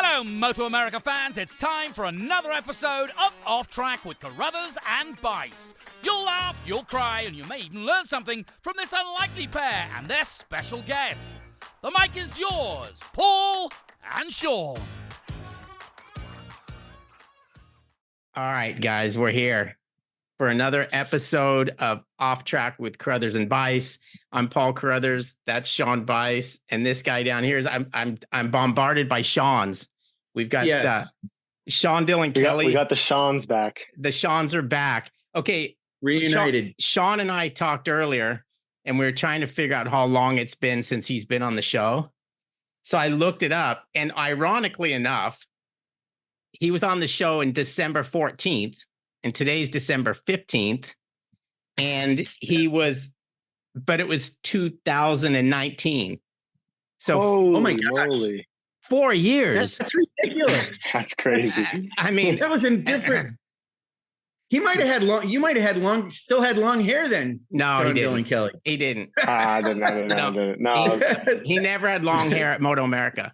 Hello, MotoAmerica fans. It's time for another episode of Off Track with Carruthers and Bice. You'll laugh, you'll cry, and you may even learn something from this unlikely pair and their special guest. The mic is yours, Paul and Sean. All right, guys, we're here for another episode of Off Track with Carruthers and Bice. I'm Paul Carruthers. That's Sean Bice, and this guy down here is I'm bombarded by Sean's. We've got Sean Dylan Kelly. We got the Sean's back. The Sean's are back. Okay, reunited. Sean and I talked earlier, and we were trying to figure out how long it's been since he's been on the show. So I looked it up, and ironically enough, he was on the show in December 14th, and today's December 15th. And but it was 2019. So, oh my God, 4 years. That's ridiculous. That's crazy. I mean, that was indifferent. He might have had you might have had still had long hair then. No, he didn't. Dylan Kelly. He didn't. No. He never had long hair at MotoAmerica.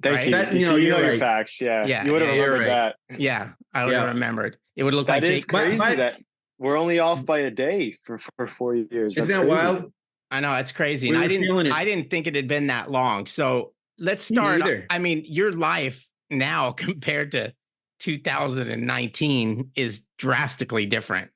Thank you. That, you know your your facts. Yeah. You would have remembered right. that. Yeah, I would have remembered. It would look like Jake. That is crazy that we're only off by a day for 4 years. Isn't that wild? I know, it's crazy. And I didn't think it had been that long. So let's start. I mean, your life now compared to 2019 is drastically different.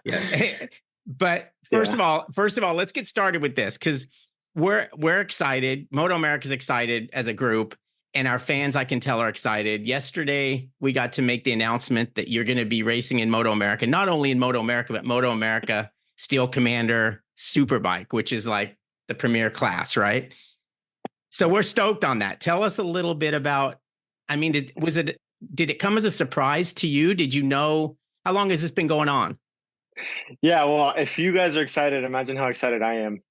Yeah. But first of all, let's get started with this because we're excited. MotoAmerica is excited as a group, and our fans, I can tell, are excited. Yesterday, we got to make the announcement that you're going to be racing in MotoAmerica, not only in MotoAmerica, but MotoAmerica Steel Commander Superbike, which is like the premier class, right? So we're stoked on that. Tell us a little bit about, I mean, did it come as a surprise to you? Did you know, how long has this been going on? Yeah, well, if you guys are excited, imagine how excited I am.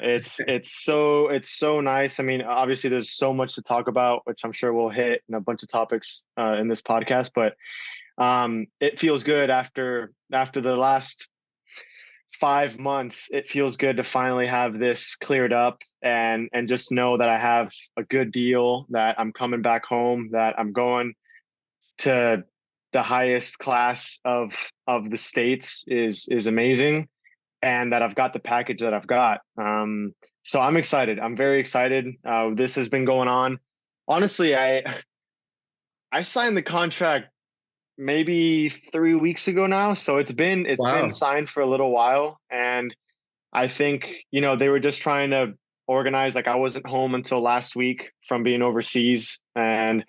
It's so nice. I mean, obviously there's so much to talk about, which I'm sure we'll hit in a bunch of topics in this podcast, but it feels good after the last 5 months. It feels good to finally have this cleared up and just know that I have a good deal, that I'm coming back home, that I'm going to the highest class of the States is amazing, and that I've got the package that I've got. So I'm excited. I'm very excited. This has been going on. Honestly, I signed the contract maybe 3 weeks ago now. So it's been signed for a little while. And I think, they were just trying to organize, like I wasn't home until last week from being overseas, and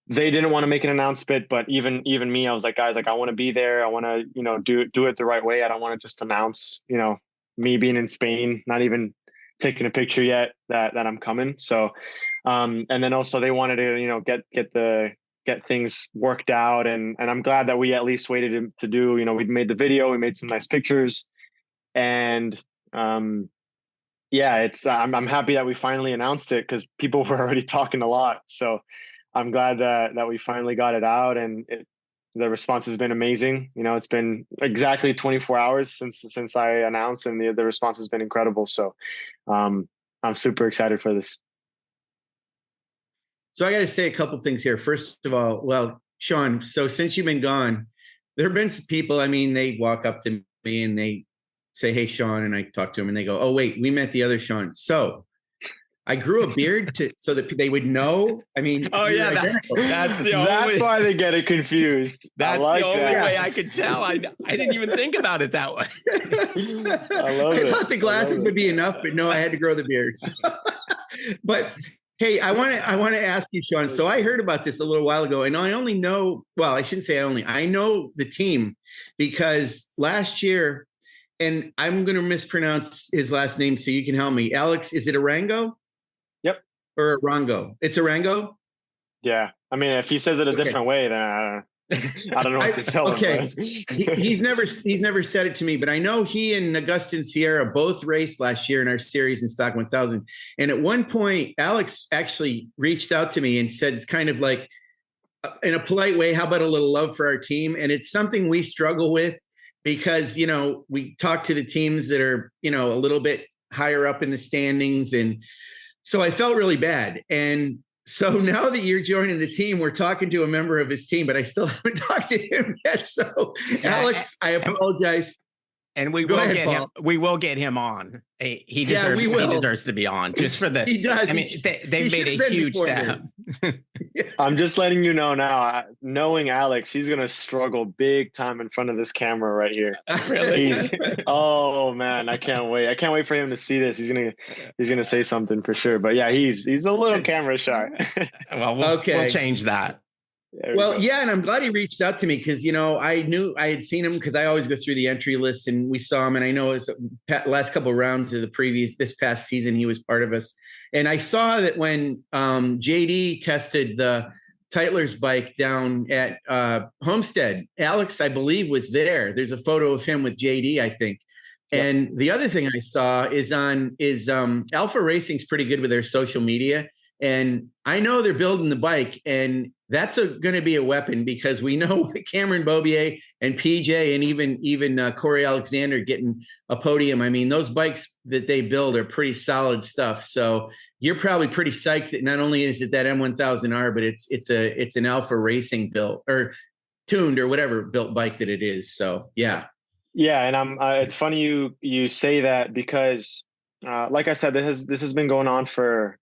they didn't want to make an announcement, but even me, I was like, guys, like I want to be there. I want to, do it the right way. I don't want to just announce, me being in Spain, not even taking a picture yet that I'm coming. So, and then also they wanted to, get things worked out. And I'm glad that we at least waited to do, we made the video, we made some nice pictures, and, I'm happy that we finally announced it because people were already talking a lot. So I'm glad that we finally got it out, and the response has been amazing. It's been exactly 24 hours since I announced, and the response has been incredible. So I'm super excited for this. So I got to say a couple things here. First of all, well, Sean, so since you've been gone, there have been some people, I mean, they walk up to me and they say, "Hey, Sean," and I talk to them and they go, "Oh, wait, we met the other Sean." So I grew a beard so that they would know. I mean, that's why they get it confused. That's the only way I could tell. I didn't even think about it that way. I thought the glasses would be enough, but no, I had to grow the beards. But hey, I want to ask you, Sean. So I heard about this a little while ago, and I only know. Well, I shouldn't say I know the team because last year, and I'm going to mispronounce his last name, so you can help me. Alex, is it Arango? Yep. Or Arango? It's Arango? Yeah. I mean, if he says it a different way, then I don't know what to tell him. Okay. He's never said it to me, but I know he and Augustin Sierra both raced last year in our series in Stock 1000. And at one point, Alex actually reached out to me and said, it's kind of like, in a polite way, how about a little love for our team? And it's something we struggle with because, we talk to the teams that are, a little bit higher up in the standings. And so I felt really bad. And So now that you're joining the team, we're talking to a member of his team, but I still haven't talked to him yet. So, Alex, I apologize. And we will get him on. He deserves to be on just for the. He does. I mean, they've made a huge step. I'm just letting you know now. Knowing Alex, he's gonna struggle big time in front of this camera right here. Really? Oh man, I can't wait. I can't wait for him to see this. He's gonna say something for sure. But yeah, he's a little camera shy. Well, we'll change that. Yeah, and I'm glad he reached out to me because, I knew I had seen him because I always go through the entry list and we saw him. And I know it's last couple of rounds of this past season, he was part of us. And I saw that when JD tested the Tytler's bike down at Homestead, Alex, I believe, was there. There's a photo of him with JD, I think. Yep. And the other thing I saw is Alpha Racing's pretty good with their social media. And I know they're building the bike, and that's going to be a weapon because we know Cameron Bobier and PJ and even Corey Alexander getting a podium. I mean, those bikes that they build are pretty solid stuff. So you're probably pretty psyched that not only is it that M1000R, but it's an Alpha Racing built or tuned or whatever built bike that it is. So yeah. Yeah, and it's funny you say that because, like I said, this has been going on for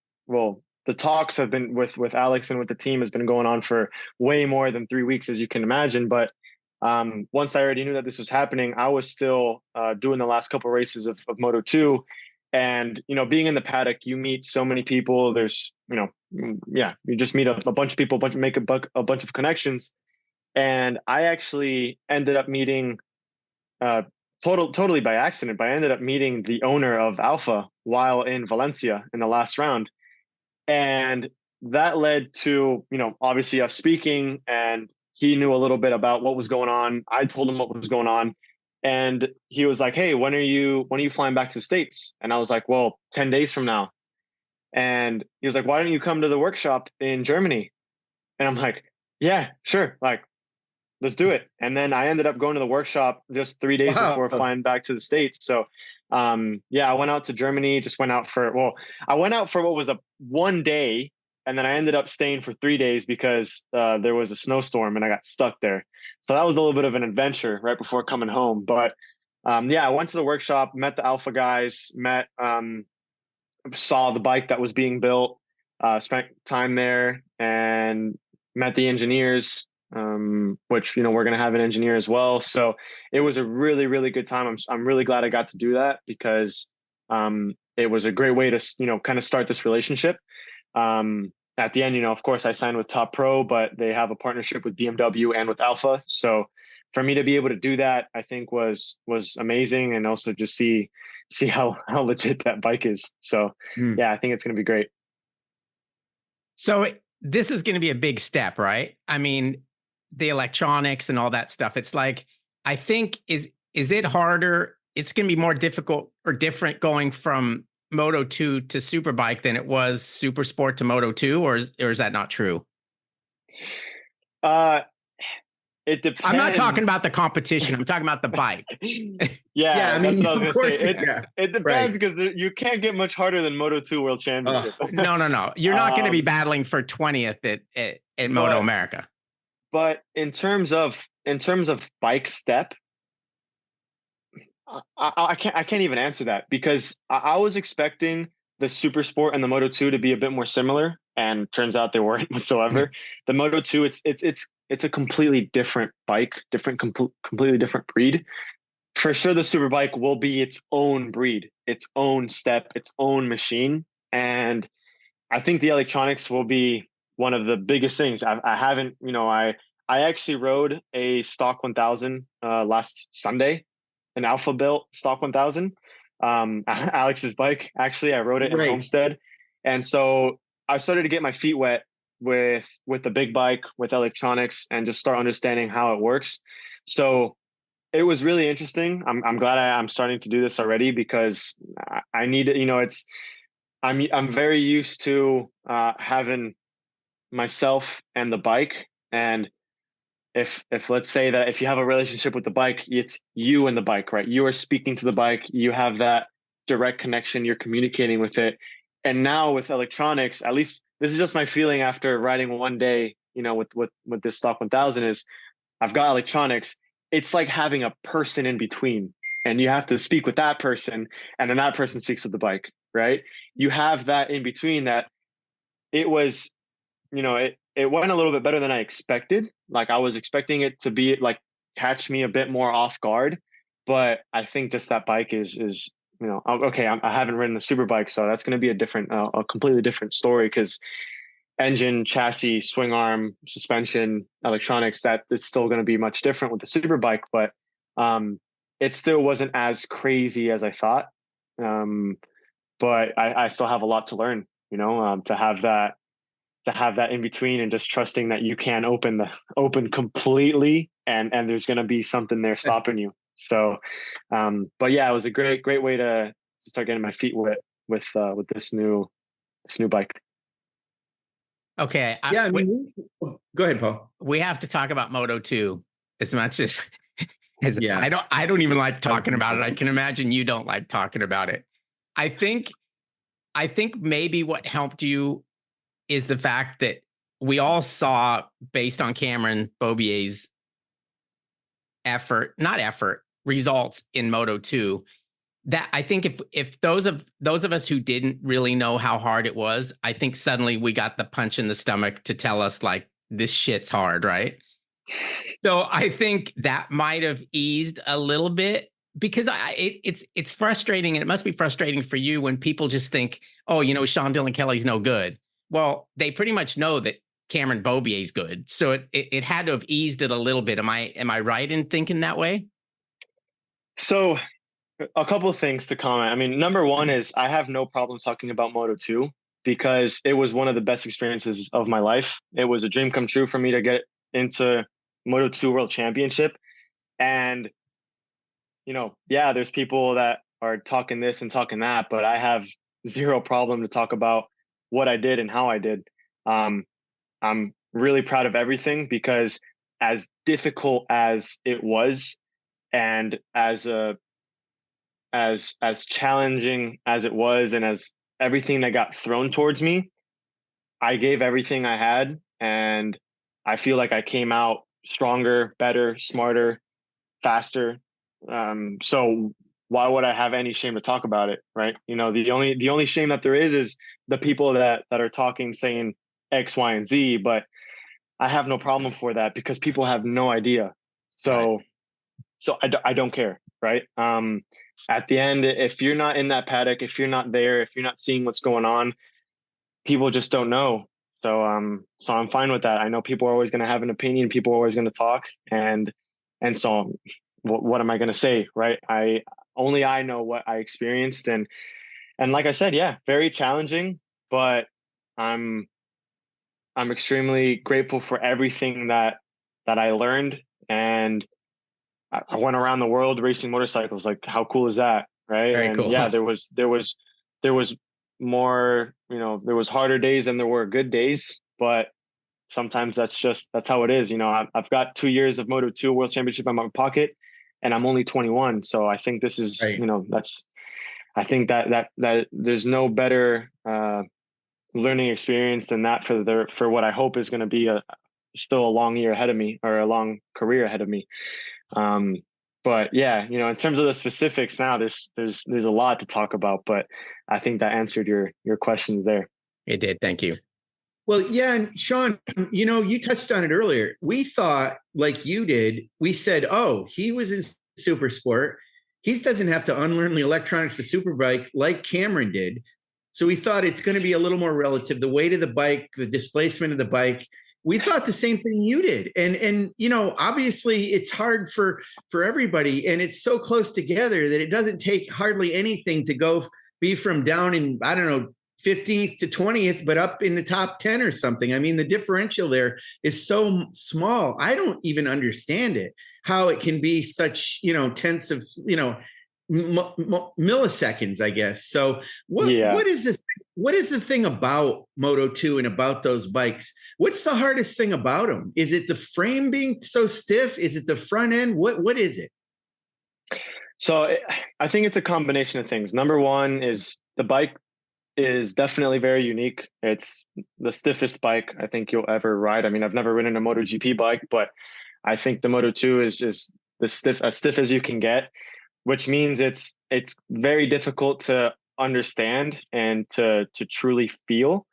the talks have been with Alex and with the team has been going on for way more than 3 weeks, as you can imagine. But once I already knew that this was happening, I was still doing the last couple of races of Moto2. And, being in the paddock, you meet so many people. There's, you just meet a bunch of people, make a bunch of connections. And I actually ended up meeting totally by accident, but I ended up meeting the owner of Alpha while in Valencia in the last round. And that led to, obviously us speaking, and he knew a little bit about what was going on. I told him what was going on, and he was like, "Hey, when are you flying back to the States?" And I was like, "Well, 10 days from now." And he was like, "Why don't you come to the workshop in Germany?" And I'm like, "Yeah, sure. Like, let's do it." And then I ended up going to the workshop just 3 days before flying back to the States. So I went out to Germany, I went out for what was a 1 day. And then I ended up staying for 3 days because there was a snowstorm and I got stuck there. So that was a little bit of an adventure right before coming home. But I went to the workshop, met the Alpha guys, saw the bike that was being built, spent time there and met the engineers, which, we're going to have an engineer as well. So it was a really, really good time. I'm really glad I got to do that because it was a great way to, kind of start this relationship. At the end, of course I signed with TopPro, but they have a partnership with BMW and with Alpha. So for me to be able to do that, I think was amazing. And also just see how legit that bike is. So I think it's going to be great. So this is going to be a big step, right? I mean, the electronics and all that stuff. It's like, I think, is it harder? It's going to be more difficult or different going from Moto2 to Superbike than it was Supersport to Moto2, or is that not true? It depends. I'm not talking about the competition. I'm talking about the bike. Yeah, I mean, that's what I was going to say. It depends because you can't get much harder than Moto2 World Championship. No. You're not going to be battling for 20th at MotoAmerica. But in terms of bike step, I can't even answer that because I was expecting the Supersport and the Moto2 to be a bit more similar, and turns out they weren't whatsoever. The Moto2, it's a completely different bike, completely different breed. For sure, the Superbike will be its own breed, its own step, its own machine, and I think the electronics will be one of the biggest things. I haven't, I actually rode a stock 1000 last Sunday, an Alpha built stock 1000, Alex's bike. Actually, I rode it in Homestead, and so I started to get my feet wet with the big bike, with electronics, and just start understanding how it works. So it was really interesting. I'm glad I'm starting to do this already because I need it. I'm very used to having myself and the bike, and if let's say that if you have a relationship with the bike, it's you and the bike, right? You are speaking to the bike, you have that direct connection, you're communicating with it. And now with electronics, at least this is just my feeling after riding one day, with this stock 1000 is I've got electronics. It's like having a person in between, and you have to speak with that person, and then that person speaks with the bike, right? You have that in between that it was, it went a little bit better than I expected. Like I was expecting it to be like catch me a bit more off guard, but I think just that bike is okay. I haven't ridden the Superbike, so that's going to be a completely different story because engine, chassis, swing arm, suspension, electronics, that is still going to be much different with the Superbike, but it still wasn't as crazy as I thought. But I still have a lot to learn, to have that in between and just trusting that you can open completely and there's going to be something there stopping you. So, but yeah, it was a great way to start getting my feet wet with this new bike. Okay. Go ahead, Paul. We have to talk about Moto2 as much as yeah. I don't even like talking about it. I can imagine you don't like talking about it. I think maybe what helped you is the fact that we all saw, based on Cameron Beaubier's results in Moto2, that I think if those of us who didn't really know how hard it was, I think suddenly we got the punch in the stomach to tell us like this shit's hard, right? So I think that might have eased a little bit, because it's frustrating, and it must be frustrating for you when people just think, oh, Sean Dillon Kelly's no good. Well, they pretty much know that Cameron Beaubier's good, so it had to have eased it a little bit. Am I right in thinking that way? So a couple of things to comment. I mean, number one is I have no problem talking about Moto2 because it was one of the best experiences of my life. It was a dream come true for me to get into Moto2 World Championship. And, yeah, there's people that are talking this and talking that, but I have zero problem to talk about what I did and how I did. I'm really proud of everything because as difficult as it was and as challenging as it was and as everything that got thrown towards me, I gave everything I had, and I feel like I came out stronger, better, smarter, faster. So why would I have any shame to talk about it, right? The only shame that there is the people that are talking saying X, Y, and Z, but I have no problem for that because people have no idea. So Right. So I don't care, right? At the end, if you're not in that paddock, if you're not there, if you're not seeing what's going on, people just don't know. So I'm fine with that. I know people are always going to have an opinion. People are always going to talk, and so what am I going to say, right? I know what I experienced, and like I said, yeah, very challenging, but I'm extremely grateful for everything that I learned, and I went around the world racing motorcycles. Like, how cool is that, right? Very And cool. yeah, there was more, there was harder days than there were good days, but sometimes that's how it is. I've got 2 years of Moto2 World Championship in my pocket, and I'm only 21. So I think this is, Right. I think that there's no better learning experience than that for what I hope is going to be still a long year ahead of me, or a long career ahead of me. But yeah, in terms of the specifics now, there's a lot to talk about, but I think that answered your questions there. It did. Thank you. Well, yeah. And Sean, you touched on it earlier. We thought, like you did, we said, oh, he was in Supersport. He doesn't have to unlearn the electronics of Superbike like Cameron did. So we thought it's going to be a little more relative, the weight of the bike, the displacement of the bike. We thought the same thing you did. And obviously it's hard for everybody, and it's so close together that it doesn't take hardly anything to be from down in, I don't know, 15th to 20th, but up in the top 10 or something. I mean, the differential there is so small. I don't even understand it, how it can be such, tenths of, milliseconds, I guess. So what is the thing about Moto2 and about those bikes? What's the hardest thing about them? Is it the frame being so stiff? Is it the front end? What is it? So I think it's a combination of things. Number one is the bike is definitely very unique. It's the stiffest bike I think you'll ever ride. I mean, I've never ridden a MotoGP bike, but I think the Moto2 is as stiff as you can get, which means it's very difficult to understand and to truly feel.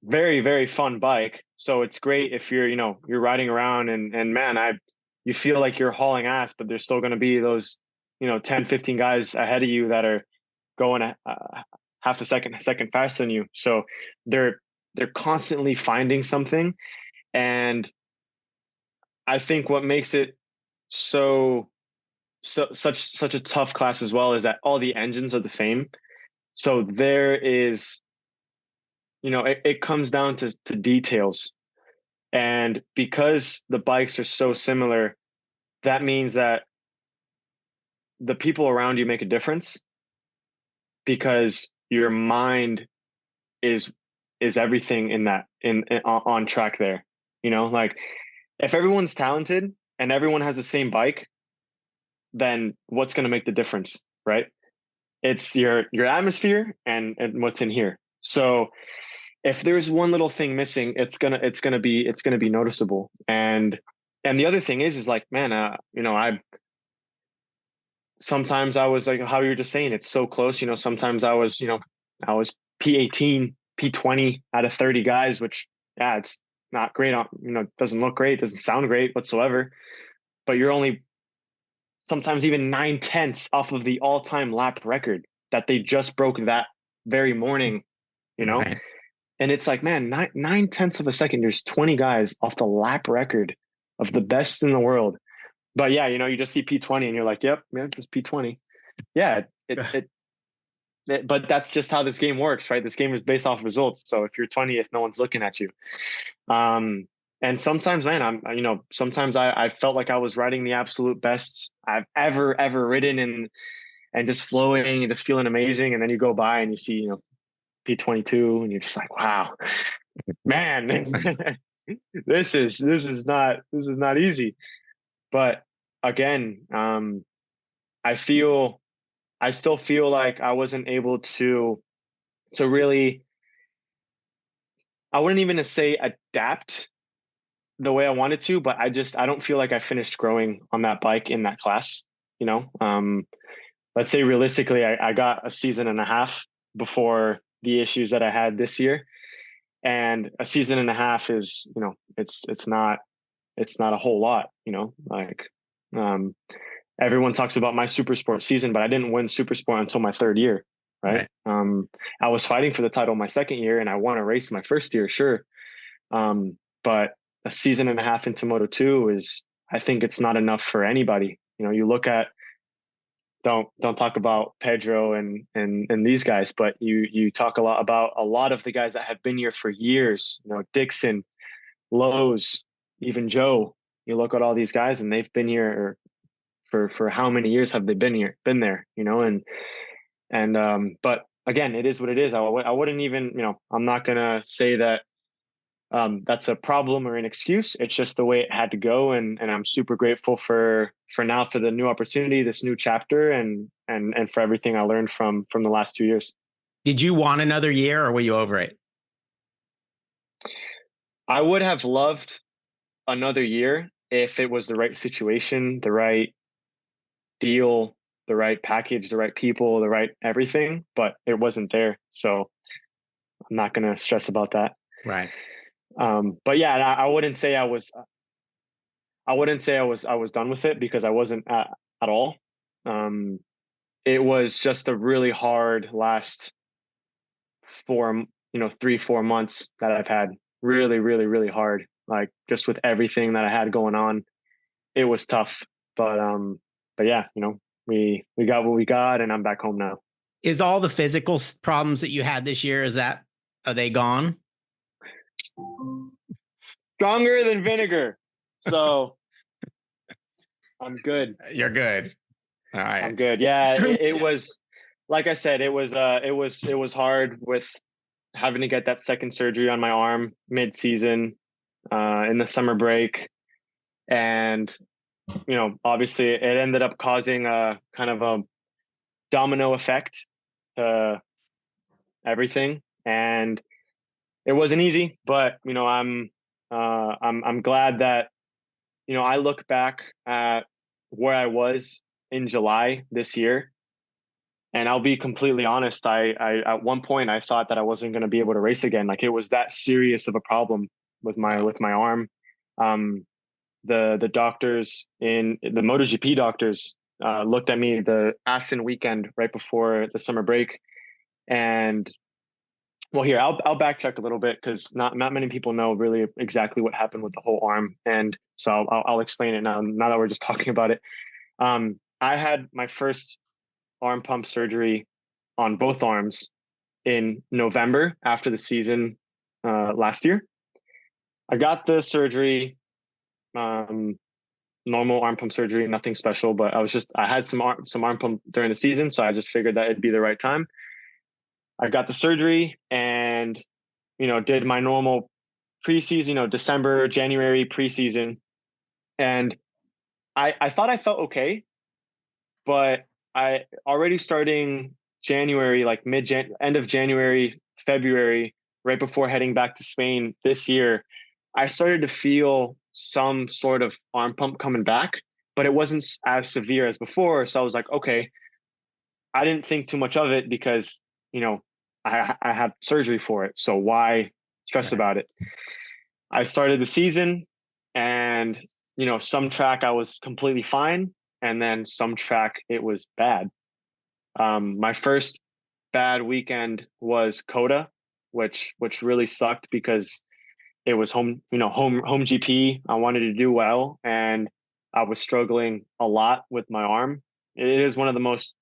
Very, very fun bike. So it's great if you're, you're riding around and man, you feel like you're hauling ass, but there's still going to be those, 10, 15 guys ahead of you that are going half a second faster than you. So they're constantly finding something. And I think what makes it such a tough class as well is that all the engines are the same. So there is, it comes down to details. And because the bikes are so similar, that means that the people around you make a difference, because your mind is everything in that on track there. Like if everyone's talented and everyone has the same bike, then what's going to make the difference, right? It's your atmosphere and what's in here. So if there's one little thing missing, it's gonna be noticeable. And the other thing is like, man, sometimes I was like, how you were just saying, it's so close. Sometimes I was P18, P20 out of 30 guys, which it's not great. Doesn't look great, doesn't sound great whatsoever. But you're only sometimes even 9/10 off of the all-time lap record that they just broke that very morning. Right. And it's like, man, 9/10 of a second, there's 20 guys off the lap record of the best in the world. But yeah, you just see P20 and you're like, yep, man, just P20. Yeah. But that's just how this game works, right? This game is based off results. So if you're 20th, no one's looking at you. And sometimes, man, sometimes I felt like I was riding the absolute best I've ever ridden, and just flowing and just feeling amazing. And then you go by and you see, P22, and you're just like, wow, man, this is not easy. But again, I still feel like I wasn't able to really, I wouldn't even say adapt the way I wanted to, but I don't feel like I finished growing on that bike in that class. Let's say realistically, I got a season and a half before the issues that I had this year. And a season and a half is, it's not a whole lot, like, everyone talks about my Supersport season, but I didn't win Supersport until my third year. Right. I was fighting for the title my second year and I won a race my first year. Sure. But a season and a half into Moto2 I think it's not enough for anybody. You look at, don't talk about Pedro and these guys, but you talk a lot about a lot of the guys that have been here for years, Dixon, Lowe's, even Joe. You look at all these guys and they've been here for how many years have they been there, but again, it is what it is. I wouldn't even, I'm not going to say that that's a problem or an excuse. It's just the way it had to go. And I'm super grateful for now, for the new opportunity, this new chapter, and for everything I learned from the last 2 years. Did you want another year or were you over it? I would have loved another year if it was the right situation, the right deal, the right package, the right people, the right everything, but it wasn't there. So I'm not going to stress about that. Right. But yeah, I wouldn't say I was done with it, because I wasn't at all. It was just a really hard last 3-4 months that I've had. Really, really, really hard. Like, just with everything that I had going on, it was tough. But yeah, we got what we got, and I'm back home now. Is all the physical problems that you had this year, are they gone? Stronger than vinegar. So I'm good. You're good. All right. I'm good. Yeah. It was, like I said, it was hard with having to get that second surgery on my arm mid-season, in the summer break. And, obviously it ended up causing a kind of a domino effect to everything. And it wasn't easy, but I'm glad that, I look back at where I was in July this year. And I'll be completely honest. I at one point I thought that I wasn't going to be able to race again. Like, it was that serious of a problem with my arm. The doctors in the MotoGP doctors looked at me the Assen weekend right before the summer break, and well, here I'll backtrack a little bit, because not many people know really exactly what happened with the whole arm, and so I'll explain it now. Now that we're just talking about it, I had my first arm pump surgery on both arms in November after the season last year. I got the surgery, normal arm pump surgery, nothing special, but I had some arm pump during the season, so I just figured that it'd be the right time. I got the surgery and, did my normal preseason, December, January preseason. And I thought I felt okay, but I already starting January, like end of January, February, right before heading back to Spain this year, I started to feel some sort of arm pump coming back, but it wasn't as severe as before. So I was like, okay, I didn't think too much of it because, I had surgery for it. So why stress about it? I started the season and, some track I was completely fine. And then some track it was bad. My first bad weekend was Coda, which really sucked because it was home GP. I wanted to do well, and I was struggling a lot with my arm. It is one of the most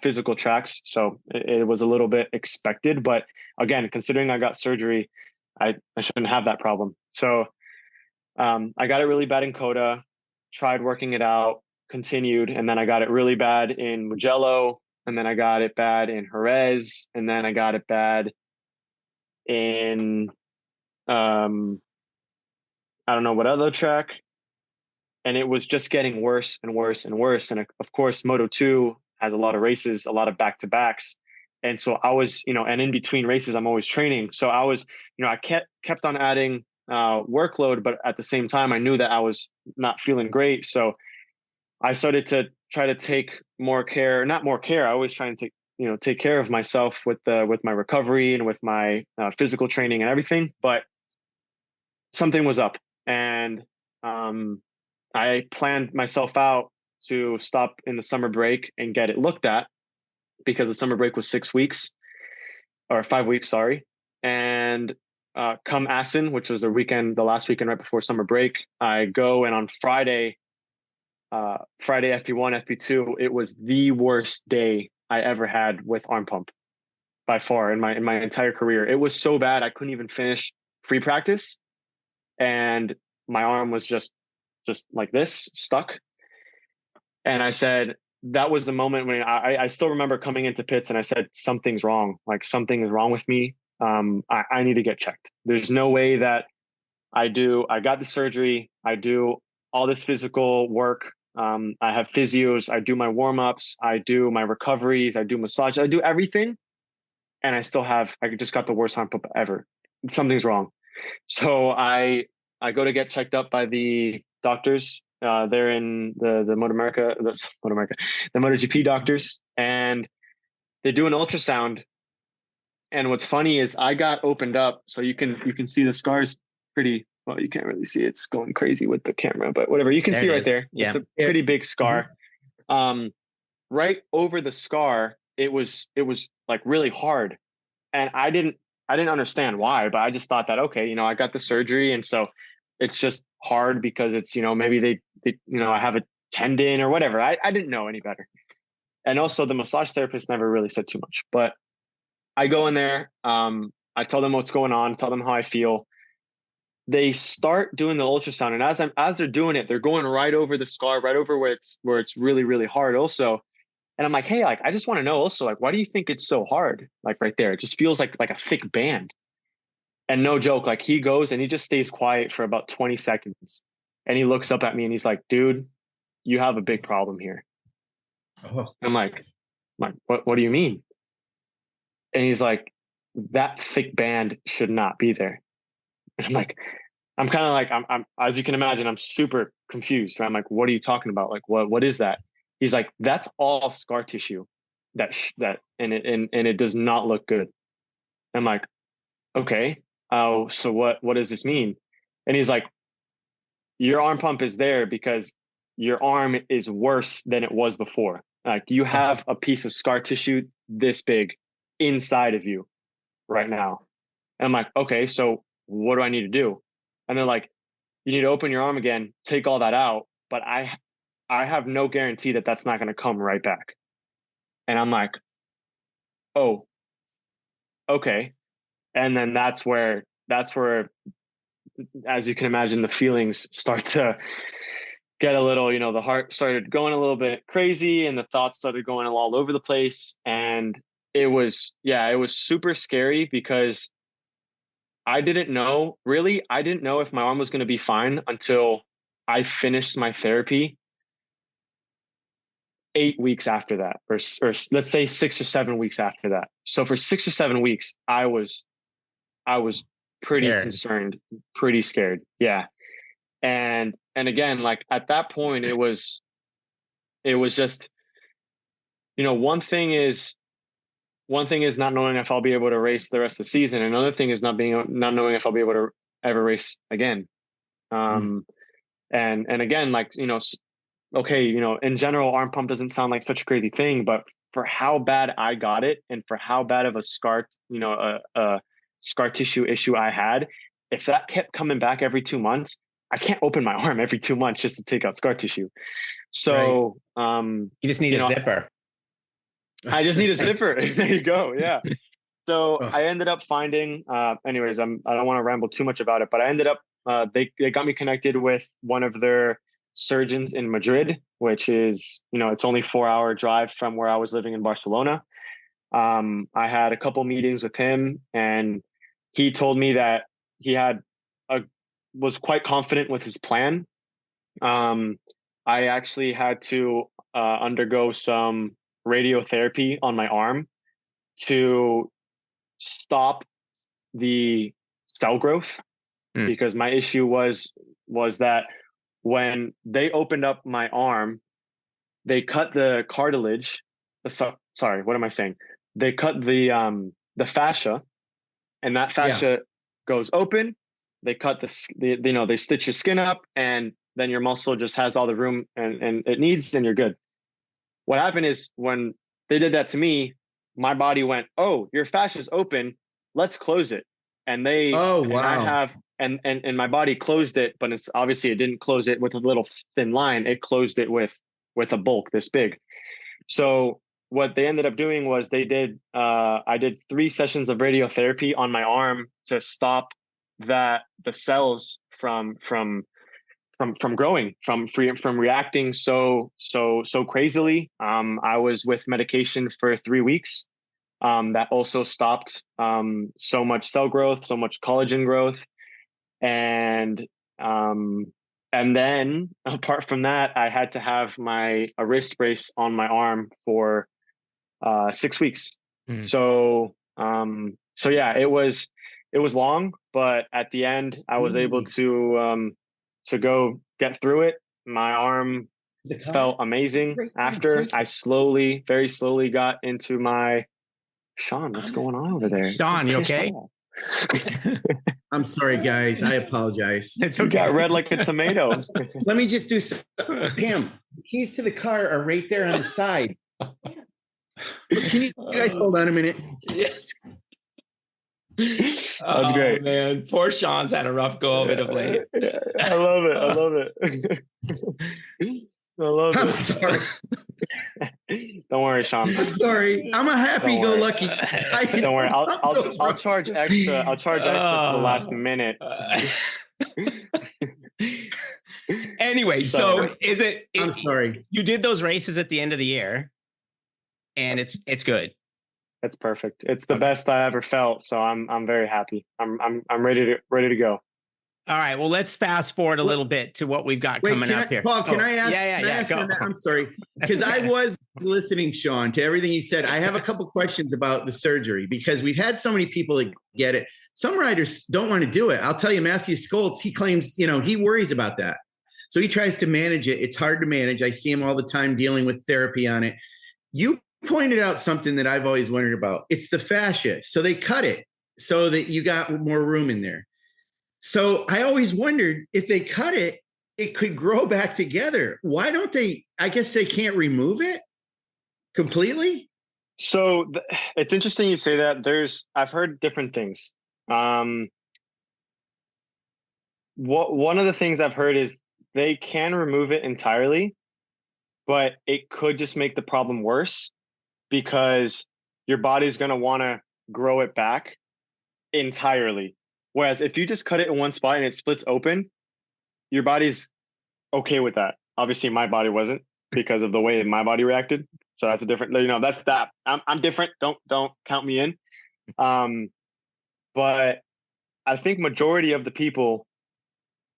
physical tracks, so it was a little bit expected. But again, considering I got surgery, I shouldn't have that problem. So I got it really bad in Coda, tried working it out, continued, and then I got it really bad in Mugello, and then I got it bad in Jerez, and then I got it bad in I don't know what other track, and it was just getting worse and worse and worse. And of course, Moto2 has a lot of races, a lot of back-to-backs, and so I was, and in between races, I'm always training. So I was, I kept on adding workload, but at the same time, I knew that I was not feeling great. So I started to try to take more care, not more care. I always try and take care of myself with my recovery and with my physical training and everything. But something was up, and I planned myself out to stop in the summer break and get it looked at, because the summer break was 6 weeks or 5 weeks, sorry. And come Assen, which was the last weekend right before summer break, I go, and on Friday FP1, FP2, it was the worst day I ever had with arm pump by far in my entire career. It was so bad I couldn't even finish free practice, and my arm was just like this, stuck. And I said, that was the moment when I still remember coming into pits, and I said, something's wrong. Like, something is wrong with me. I need to get checked. There's no way that I got the surgery, I do all this physical work. I have physios, I do my warm-ups, I do my recoveries, I do massage, I do everything. And I just got the worst arm pump ever. Something's wrong. So I go to get checked up by the doctors. They're in the MotoGP doctors, and they do an ultrasound. And what's funny is I got opened up, so you can see the scars pretty well. You can't really see it. It's going crazy with the camera, but whatever. You can see right there. Yeah. It's a pretty big scar. Mm-hmm. Right over the scar, it was like really hard, and I didn't understand why, but I just thought that, okay, I got the surgery, and so it's just hard because it's, maybe they I have a tendon or whatever. I didn't know any better. And also the massage therapist never really said too much, but I go in there. I tell them what's going on, tell them how I feel. They start doing the ultrasound, and as they're doing it, they're going right over the scar, right over where it's really, really hard also. And I'm like, hey, like, I just want to know also, like, why do you think it's so hard? Like right there, it just feels like a thick band. And no joke, like, he goes and he just stays quiet for about 20 seconds. And he looks up at me and he's like, dude, you have a big problem here. Oh. I'm like, what do you mean? And he's like, that thick band should not be there. And I'm kind of like, I'm, as you can imagine, I'm super confused. Right? I'm like, what are you talking about? Like, what is that? He's like, that's all scar tissue and it does not look good. I'm like, okay. Oh, so what does this mean? And he's like, your arm pump is there because your arm is worse than it was before. Like you have a piece of scar tissue this big inside of you right now. And I'm like, okay, so what do I need to do? And they're like, you need to open your arm again, take all that out. But I have no guarantee that that's not going to come right back. And I'm like, oh, okay. And then that's where, as you can imagine, the feelings start to get a little, the heart started going a little bit crazy and the thoughts started going all over the place. And it was super scary because I didn't know if my arm was going to be fine until I finished my therapy 8 weeks after that, or let's say 6 or 7 weeks after that. So for 6 or 7 weeks, I was pretty concerned, pretty scared. Yeah. And again, like at that point, it was just, one thing is not knowing if I'll be able to race the rest of the season. Another thing is not knowing if I'll be able to ever race again. And again, like, okay, in general, arm pump doesn't sound like such a crazy thing, but for how bad I got it and for how bad of a scar, a scar tissue issue I had, if that kept coming back every 2 months, I can't open my arm every 2 months just to take out scar tissue. So, you just need a zipper. I just need a zipper. There you go. Yeah. So I ended up finding, anyways, I don't want to ramble too much about it, but I ended up, they got me connected with one of their surgeons in Madrid, which is, it's only 4-hour drive from where I was living in Barcelona. I had a couple meetings with him and he told me that he was quite confident with his plan. I actually had to undergo some radiotherapy on my arm to stop the cell growth because my issue was that when they opened up my arm, they cut the cartilage. Sorry, what am I saying? They cut the fascia, and that fascia goes open. They cut they stitch your skin up, and then your muscle just has all the room and it needs, and you're good. What happened is when they did that to me, my body went, "Oh, your fascia's open. Let's close it." And they, and my body closed it, but it's obviously it didn't close it with a little thin line. It closed it with a bulk this big. So what they ended up doing was I did 3 sessions of radiotherapy on my arm to stop the cells from growing, from reacting so crazily. I was with medication for 3 weeks. That also stopped so much cell growth, so much collagen growth. And then apart from that, I had to have a wrist brace on my arm for 6 weeks. So yeah, it was long, but at the end I was able to go get through it. My arm felt amazing after. I very slowly got into my Sean, what's going on over there? Sean, you okay? I'm sorry, guys. I apologize. It's okay. You got red like a tomato. Let me just do some. Pam, the keys to the car are right there on the side. Can you guys hold on a minute? That's great, man. Poor Sean's had a rough go of it of late. I love it. I love it. I'm sorry. Don't worry, Sean. I'm sorry. I'm a happy-go-lucky guy. Don't worry. I'll charge extra. I'll charge extra for the last minute. Anyway, so is it? I'm sorry. You did those races at the end of the year, and it's good. It's perfect. It's the best I ever felt. So I'm very happy. I'm ready to go. All right. Well, let's fast forward a little bit to what we've got coming up here. Paul, can I ask? Yeah. I'm sorry, because I was listening, Sean, to everything you said. I have a couple questions about the surgery because we've had so many people that get it. Some riders don't want to do it. I'll tell you, Matthew Skoltz, he claims, he worries about that. So he tries to manage it. It's hard to manage. I see him all the time dealing with therapy on it. You pointed out something that I've always wondered about. It's the fascia. So they cut it so that you got more room in there. So I always wondered if they cut it, it could grow back together. Why don't they? I guess they can't remove it completely. So it's interesting you say that. I've heard different things. One of the things I've heard is they can remove it entirely, but it could just make the problem worse because your body's going to want to grow it back entirely. Whereas if you just cut it in one spot and it splits open, your body's okay with that. Obviously, my body wasn't because of the way my body reacted. So that's a different, that's that. I'm different. Don't count me in. But I think majority of the people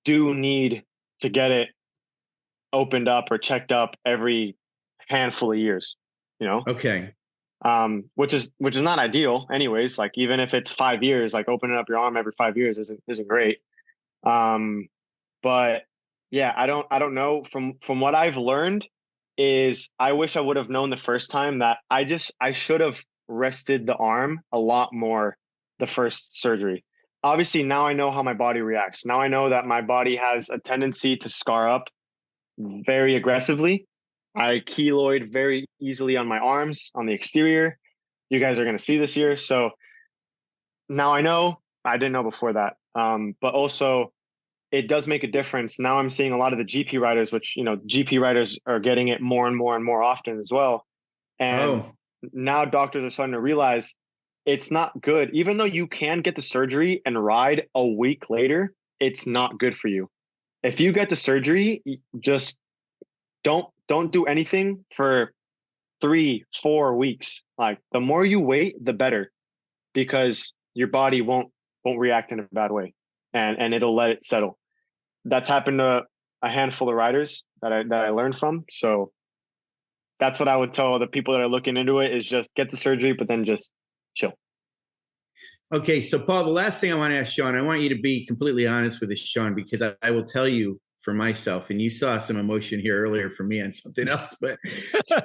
do need to get it opened up or checked up every handful of years, Okay. Which is not ideal anyways. Like even if it's 5 years, like opening up your arm every 5 years isn't great. But yeah, I don't know. From what I've learned is I wish I would have known the first time that I should have rested the arm a lot more the first surgery. Obviously now I know how my body reacts. Now I know that my body has a tendency to scar up very aggressively. I keloid very easily on my arms, on the exterior. You guys are going to see this here. So now I know. I didn't know before that. But also, it does make a difference. Now I'm seeing a lot of the GP riders, which, GP riders are getting it more and more and more often as well. And now doctors are starting to realize it's not good. Even though you can get the surgery and ride a week later, it's not good for you. If you get the surgery, just don't do anything for 3-4 weeks. Like the more you wait, the better, because your body won't react in a bad way, and it'll let it settle. That's happened to a handful of riders that I learned from. So that's what I would tell the people that are looking into it is just get the surgery, but then just chill. Okay. So Paul, the last thing I want to ask Sean, I want you to be completely honest with this, Sean, because I will tell you for myself, and you saw some emotion here earlier from me on something else, but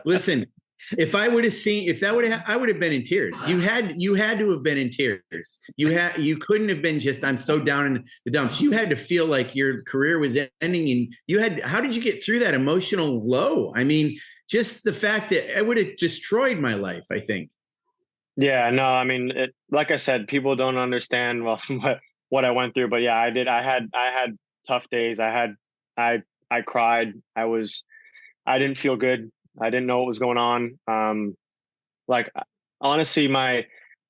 listen, if I would have seen, I would have been in tears. You had to have been in tears. You couldn't have been just, I'm so down in the dumps. You had to feel like your career was ending, and how did you get through that emotional low? I mean, just the fact that it would have destroyed my life, I think. Yeah, no, I mean, like I said, people don't understand what I went through, but yeah, I did. I had tough days. I cried. I didn't feel good. I didn't know what was going on. Like honestly, my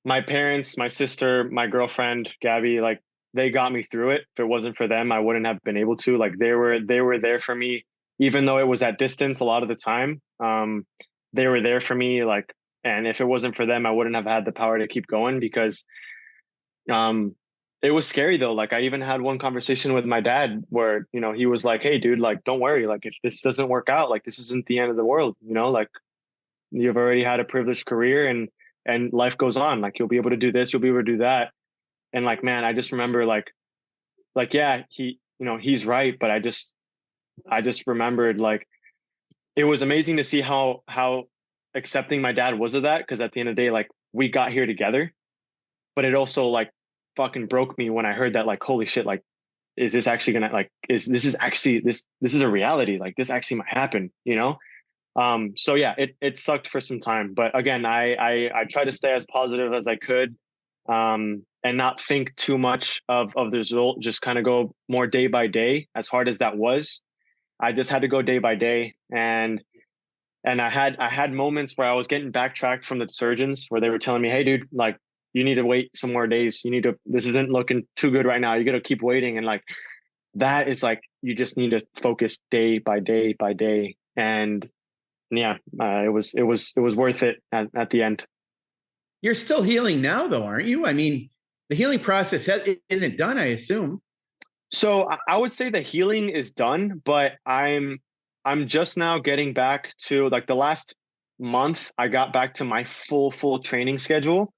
parents, my sister, my girlfriend, Gabby, like they got me through it. If it wasn't for them, I wouldn't have been able to. Like they were there for me, even though it was at distance a lot of the time. They were there for me, like, and if it wasn't for them, I wouldn't have had the power to keep going because it was scary though. Like I even had one conversation with my dad where, he was like, hey dude, like, don't worry. Like if this doesn't work out, like this isn't the end of the world, like you've already had a privileged career and life goes on. Like you'll be able to do this, you'll be able to do that. And like, man, I just remember like, yeah, he's right. But I just remembered like, it was amazing to see how accepting my dad was of that. Cause at the end of the day, like we got here together, but it also like fucking broke me when I heard that, like, holy shit, like, is this actually gonna, like, this is a reality, like this actually might happen, so yeah, it sucked for some time, but again, I tried to stay as positive as I could, and not think too much of the result, just kind of go more day by day. As hard as that was, I just had to go day by day, and I had moments where I was getting backtracked from the surgeons where they were telling me, hey dude, like, you need to wait some more days. This isn't looking too good right now. You got to keep waiting. And like, that is like, you just need to focus day by day by day. And yeah, it was worth it at the end. You're still healing now though, aren't you? I mean, the healing process isn't done, I assume. So I would say the healing is done, but I'm just now getting back to, like, the last month I got back to my full training schedule.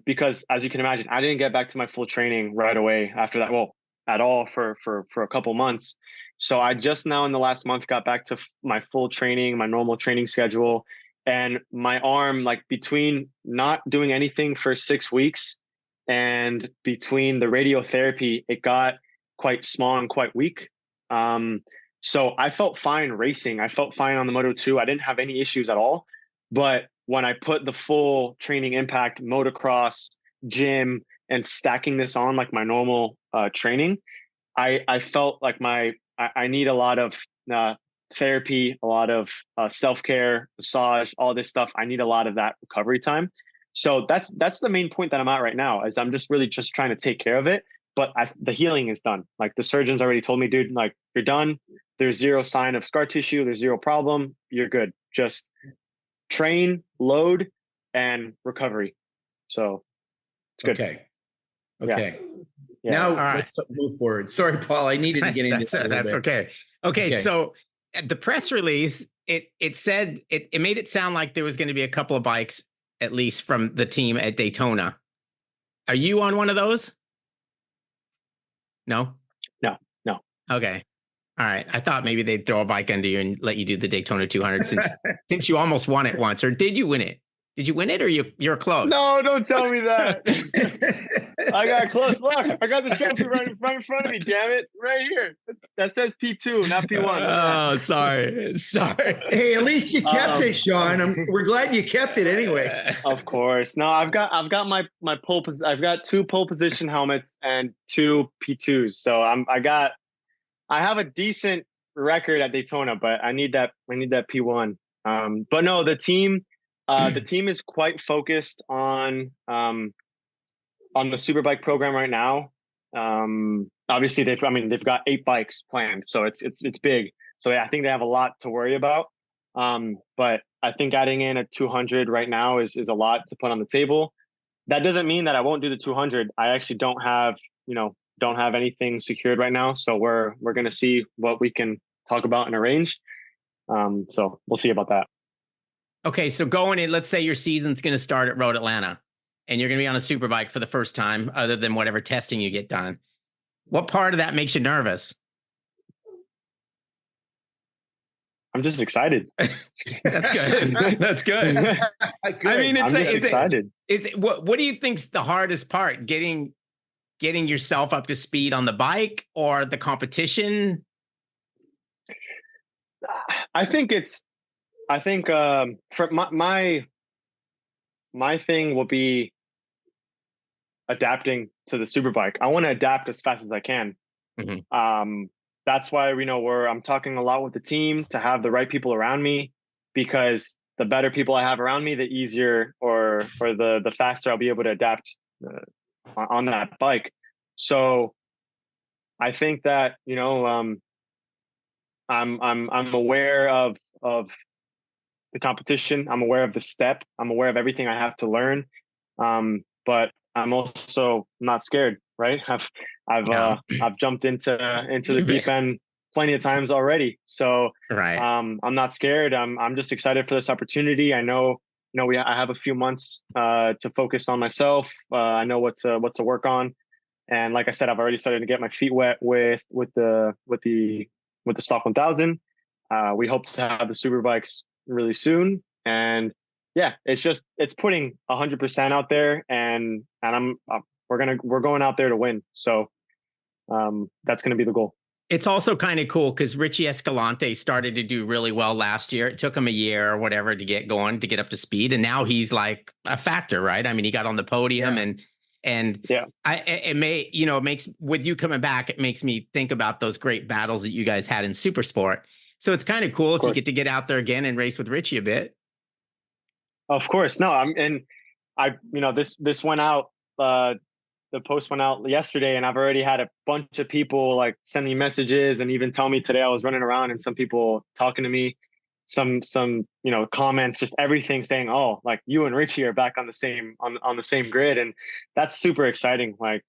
Because as you can imagine, I didn't get back to my full training right away after that. Well, at all for a couple months. So I just now in the last month got back to my full training, my normal training schedule, and my arm, like, between not doing anything for 6 weeks and between the radiotherapy, it got quite small and quite weak. So I felt fine racing. I felt fine on the Moto2. I didn't have any issues at all. But when I put the full training impact, motocross, gym, and stacking this on like my normal training, I felt like I need a lot of therapy, a lot of self-care, massage, all this stuff. I need a lot of that recovery time. So that's the main point that I'm at right now, is I'm just really just trying to take care of it. But the healing is done. Like, the surgeons already told me, dude, like, you're done. There's zero sign of scar tissue. There's zero problem. You're good. Just train, load, and recovery. So it's good. Okay. Yeah. Now right. let's move forward. Sorry, Paul. I needed to get into that. That's okay. Okay. So at the press release, it said it made it sound like there was going to be a couple of bikes, at least from the team at Daytona. Are you on one of those? No. Okay. All right. I thought maybe they'd throw a bike under you and let you do the Daytona 200 since you almost won it once. Or did you win it? Did you win it, or you're close? No, don't tell me that. I got close. Look, I got the trophy right in front of me. Damn it, right here. That says P2, not P1. Oh, sorry. Hey, at least you kept it, Sean. We're glad you kept it anyway. Of course. No, I've got my pole. I've got 2 pole position helmets and 2 P2s. So I have a decent record at Daytona, but I need that P1. But no, the team is quite focused on the Superbike program right now. Obviously they've got 8 bikes planned, so it's big. So I think they have a lot to worry about. But I think adding in a 200 right now is a lot to put on the table. That doesn't mean that I won't do the 200. I actually don't have anything secured right now. So we're going to see what we can talk about and arrange. So we'll see about that. Okay, so going in, let's say your season's going to start at Road Atlanta, and you're going to be on a Superbike for the first time, other than whatever testing you get done. What part of that makes you nervous? I'm just excited. That's good. That's good. I mean, I'm just excited. What do you think's the hardest part? Getting yourself up to speed on the bike, or the competition? I think for my thing will be adapting to the Superbike. I want to adapt as fast as I can. Mm-hmm. That's why I'm talking a lot with the team to have the right people around me, because the better people I have around me, the easier or the faster I'll be able to adapt on that bike. So I think that I'm aware of the competition. I'm aware of the step. I'm aware of everything I have to learn. But I'm also not scared, right? I've jumped into the deep end plenty of times already. So right. I'm not scared. I'm just excited for this opportunity. I know I have a few months to focus on myself. I know what to work on. And like I said, I've already started to get my feet wet with the Stock 1000. We hope to have the Superbikes really soon, and yeah, it's putting 100% out there, and we're going out there to win. So that's going to be the goal. It's also kind of cool because Richie Escalante started to do really well last year. It took him a year or whatever to get going, to get up to speed, and now he's like a factor, right? I mean, he got on the podium, and yeah, it makes, with you coming back, it makes me think about those great battles that you guys had in Supersport. So it's kind of cool if you get to get out there again and race with Richie a bit. Of course. No, this went out, the post went out yesterday, and I've already had a bunch of people like send me messages and even tell me today. I was running around and some people talking to me, some comments, just everything saying, oh, like you and Richie are back on the same grid. And that's super exciting. Like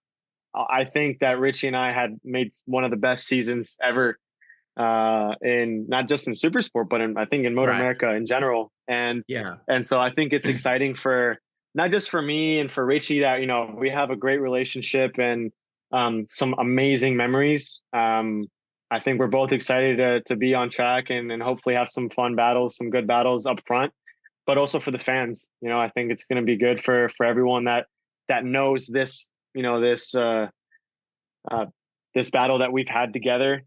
I think that Richie and I had made one of the best seasons ever, in not just in Supersport, but I think in MotoAmerica in general. And so I think it's exciting for not just for me and for Richie that, we have a great relationship and some amazing memories. I think we're both excited to be on track and hopefully have some fun battles, some good battles up front, but also for the fans. I think it's going to be good for everyone that knows this, this battle that we've had together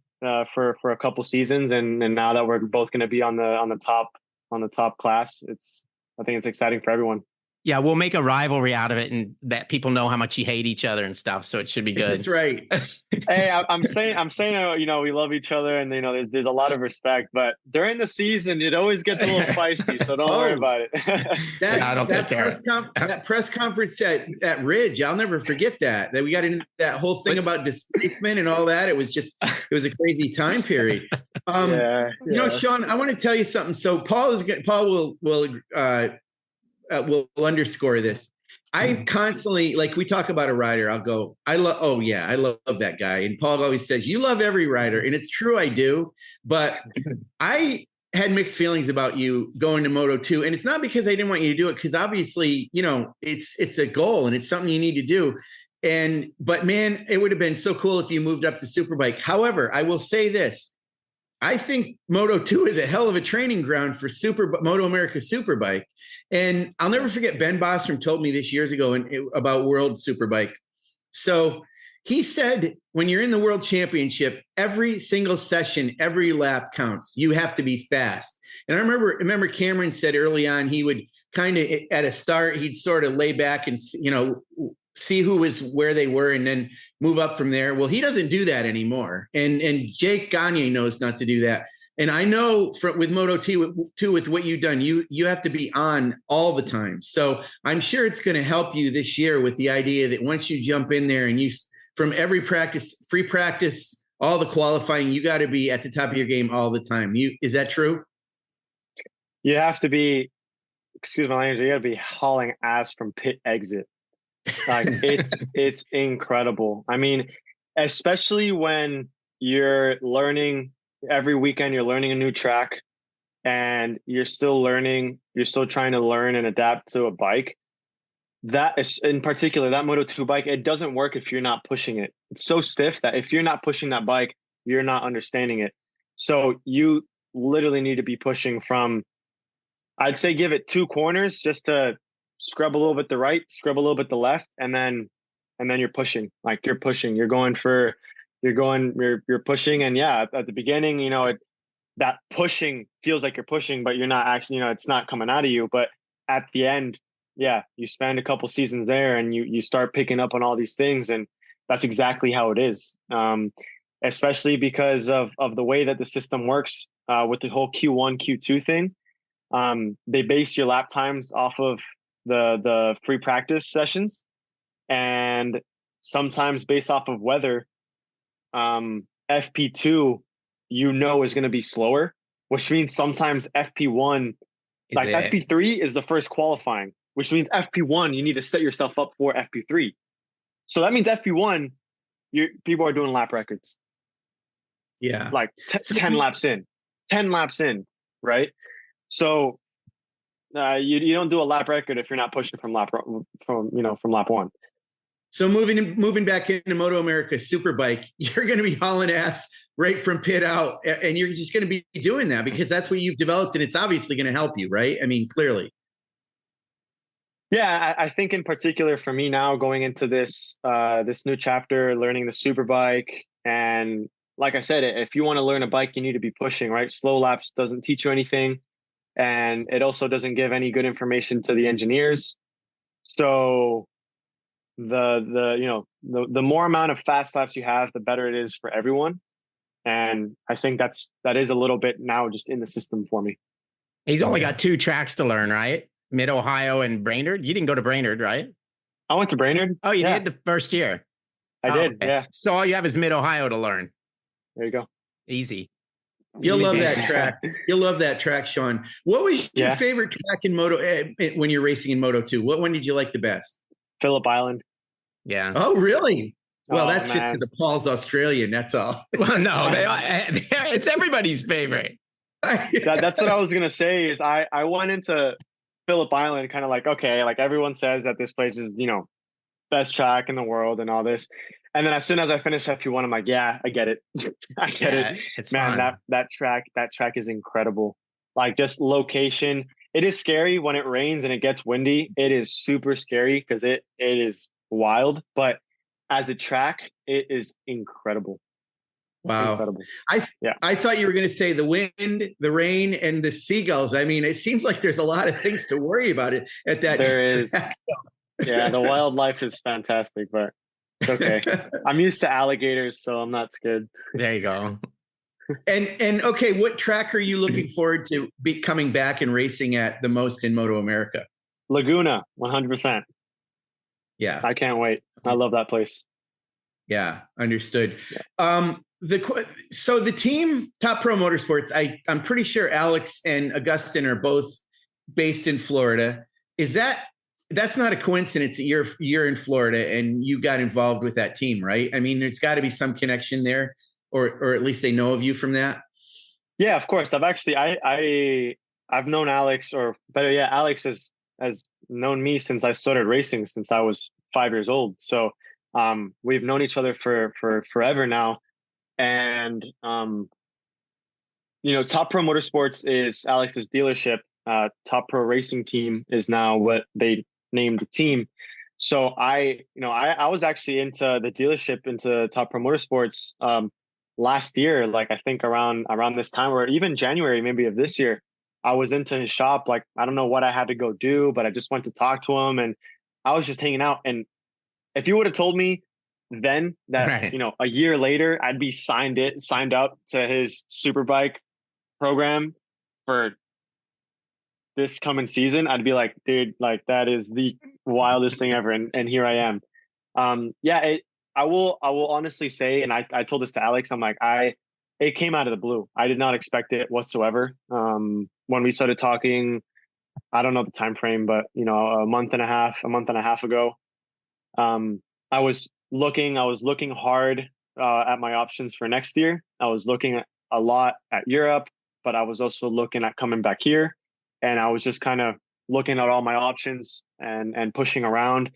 for a couple seasons, and now that we're both going to be on the top class, I think it's exciting for everyone. Yeah, we'll make a rivalry out of it, and that people know how much you hate each other and stuff. So it should be good. That's right. Hey, I'm saying, we love each other, and there's a lot of respect. But during the season, it always gets a little feisty. So don't worry about it. That press conference at Ridge, I'll never forget that. That we got into that whole thing about displacement and all that. It was a crazy time period. Sean, I want to tell you something. So Paul will underscore this. I constantly, like, we talk about a rider, I'll go, I love that guy. And Paul always says, you love every rider. And it's true, I do. But I had mixed feelings about you going to Moto2. And it's not because I didn't want you to do it, because obviously, it's a goal and it's something you need to do. But man, it would have been so cool if you moved up to Superbike. However, I will say this. I think Moto2 is a hell of a training ground for MotoAmerica Superbike. And I'll never forget, Ben Bostrom told me this years ago about World Superbike. So he said, when you're in the World Championship, every single session, every lap counts. You have to be fast. And I remember Cameron said early on, he would kind of, at a start, he'd sort of lay back and, see who was where they were and then move up from there. Well, he doesn't do that anymore. And Jake Gagne knows not to do that. And I know with Moto2, with what you've done, you have to be on all the time. So I'm sure it's going to help you this year with the idea that once you jump in there and from every practice, free practice, all the qualifying, you got to be at the top of your game all the time. Is that true? You have to be, excuse my language, you got to be hauling ass from pit exit. Like it's incredible. I mean, especially when you're learning every weekend, you're learning a new track and you're still trying to learn and adapt to a bike. That is, in particular, that Moto2 bike, it doesn't work if you're not pushing it. It's so stiff that if you're not pushing that bike, you're not understanding it. So you literally need to be pushing from, I'd say give it 2 corners just to scrub a little bit the right, scrub a little bit the left, and then you're pushing. Like you're pushing. You're pushing. And yeah, at the beginning, that pushing feels like you're pushing, but you're not actually, it's not coming out of you. But at the end, yeah, you spend a couple seasons there and you start picking up on all these things, and that's exactly how it is. Especially because of the way that the system works with the whole Q1, Q2 thing. They base your lap times off of the free practice sessions, and sometimes based off of weather, FP2 is going to be slower, which means sometimes FP1 FP3 is the first qualifying, which means FP1 you need to set yourself up for FP3. So that means FP1 people are doing lap records, like 10 laps in, right? So you don't do a lap record if you're not pushing from lap 1. So moving back into MotoAmerica Superbike, you're going to be hauling ass right from pit out, and you're just going to be doing that because that's what you've developed, and it's obviously going to help you, right? I mean, clearly. Yeah, I think in particular for me now going into this new chapter, learning the Superbike, and like I said, if you want to learn a bike, you need to be pushing, right? Slow laps doesn't teach you anything. And it also doesn't give any good information to the engineers. So the more amount of fast laps you have, the better it is for everyone. And I think that is a little bit now just in the system for me. He's only got 2 tracks to learn, right? Mid-Ohio and Brainerd. You didn't go to Brainerd, right? I went to Brainerd. Oh, you did the first year? I did, okay. Yeah. So all you have is Mid-Ohio to learn. There you go. Easy. You'll love that track. You'll love that track, Sean. What was your favorite track in when you're racing in Moto2? What one did you like the best? Phillip Island. Yeah. Oh, really? Well, that's just because Paul's Australian. That's all. Well, no, it's everybody's favorite. That's what I was gonna say. Is I went into Phillip Island kind of like, okay, like everyone says that this place is, best track in the world and all this. And then as soon as I finished FP1, I'm like, yeah, I get it. I get it. It's man, fun. that track is incredible. Like just location. It is scary when it rains and it gets windy. It is super scary because it is wild. But as a track, it is incredible. Wow. Incredible. I thought you were going to say the wind, the rain, and the seagulls. I mean, it seems like there's a lot of things to worry about it at that. There is. Yeah, the wildlife is fantastic, but it's okay. I'm used to alligators, so I'm not scared. There you go. And okay, what track are you looking forward to coming back and racing at the most in MotoAmerica? Laguna, 100%. Yeah, I can't wait. I love that place. Yeah, understood. Yeah. So the team TopPro Motorsports, I'm pretty sure Alex and Augustin are both based in Florida. That's not a coincidence that you're in Florida and you got involved with that team, right? I mean, there's got to be some connection there, or at least they know of you from that. Yeah, of course. I've known Alex, or better yet, Alex has known me since I started racing, since I was 5 years old. So we've known each other for forever now. And TopPro Motorsports is Alex's dealership. TopPro Racing Team is now what they named the team. So I was actually into the dealership, into TopPro Motorsports last year, like I think around this time, or even January maybe of this year. I was into his shop. Like, I don't know what I had to go do, but I just went to talk to him, and I was just hanging out. And if you would have told me then that, right, a year later, I'd be signed up to his Superbike program for this coming season, I'd be like, dude, like that is the wildest thing ever. And here I am. I will honestly say, and I told this to Alex, I'm like, it came out of the blue. I did not expect it whatsoever. When we started talking, I don't know the time frame, but a month and a half ago, I was looking hard at my options for next year. I was looking a lot at Europe, but I was also looking at coming back here, and I was just kind of looking at all my options and pushing around.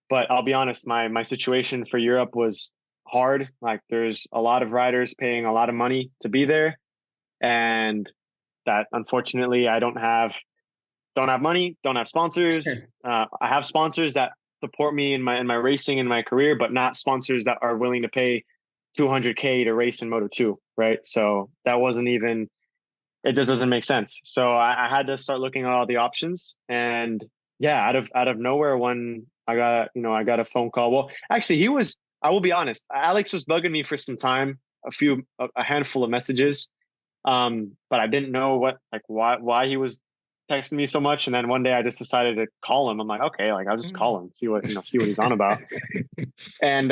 But I'll be honest, my situation for Europe was hard. Like, there's a lot of riders paying a lot of money to be there, and that unfortunately I don't have money, don't have sponsors. I have sponsors that support me in my racing and my career, but not sponsors that are willing to pay $200K to race in Moto2, right? So that wasn't even, it just doesn't make sense. So I had to start looking at all the options, and yeah, out of nowhere, when I got a phone call. Well, actually, I will be honest, Alex was bugging me for some time, a handful of messages, but I didn't know why he was texting me so much. And then one day I just decided to call him. I'm like, okay, like I'll just call him, see what he's on about. And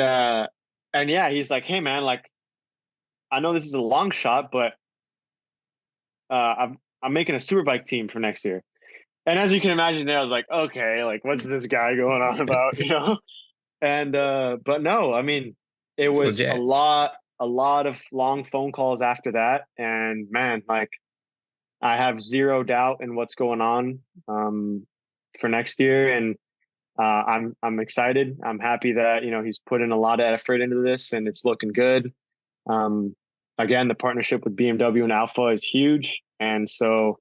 yeah, he's like, hey man, like, I know this is a long shot, but I'm making a Superbike team for next year. And as you can imagine there, I was like, okay, like what's this guy going on about, And but no, I mean, it was legit. a lot of long phone calls after that. And man, like, I have zero doubt in what's going on for next year. And I'm excited. I'm happy that, he's put in a lot of effort into this, and it's looking good. Again, the partnership with BMW and Alpha is huge. And so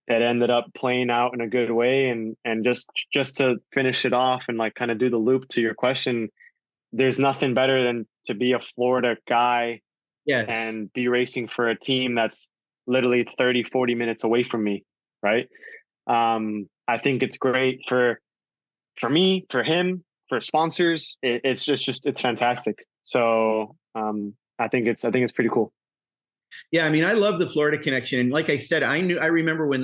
it ended up playing out in a good way. And just to finish it off and like kind of do the loop to your question, there's nothing better than to be a Florida guy, yes, and be racing for a team that's literally 30, 40 minutes away from me. Right. I think it's great for me, for him, for sponsors. It's it's fantastic. So I think it's pretty cool. Yeah, I mean, I love the Florida connection, and like I said, I remember when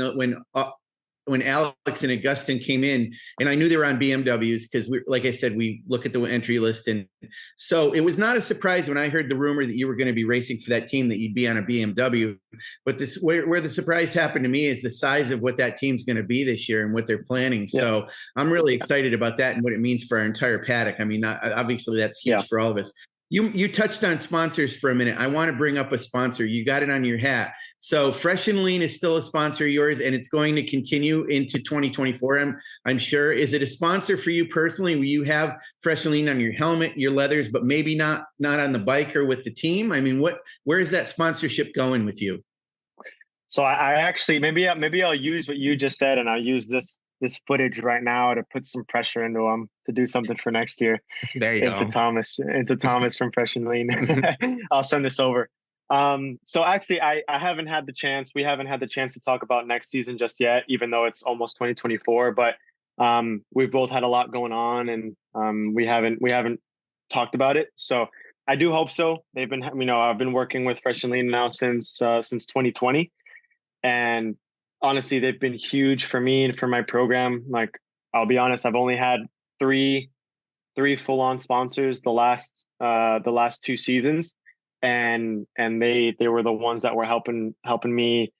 when Alex and Augustin came in, and I knew they were on BMWs because like I said, we look at the entry list. And so it was not a surprise when I heard the rumor that you were going to be racing for that team, that you'd be on a BMW. But where the surprise happened to me is the size of what that team's going to be this year and what they're planning. Yeah. So I'm really excited about that and what it means for our entire paddock. I mean, obviously that's huge for all of us. You touched on sponsors for a minute. I want to bring up a sponsor. You got it on your hat. So Fresh and Lean is still a sponsor of yours, and it's going to continue into 2024. I'm sure. Is it a sponsor for you personally? Will you have Fresh and Lean on your helmet, your leathers, but maybe not on the bike or with the team? I mean, where is that sponsorship going with you? So I actually maybe I'll use what you just said, and I'll use this footage right now to put some pressure into him to do something for next year. There you go. Into Thomas from Fresh and Lean. I'll send this over. So actually we haven't had the chance to talk about next season just yet, even though it's almost 2024, but we've both had a lot going on, and we haven't talked about it. So I do hope so. They've been, I've been working with Fresh and Lean now since 2020, and honestly, they've been huge for me and for my program. Like, I'll be honest, I've only had three full-on sponsors the last 2 seasons, and they were the ones that were helping me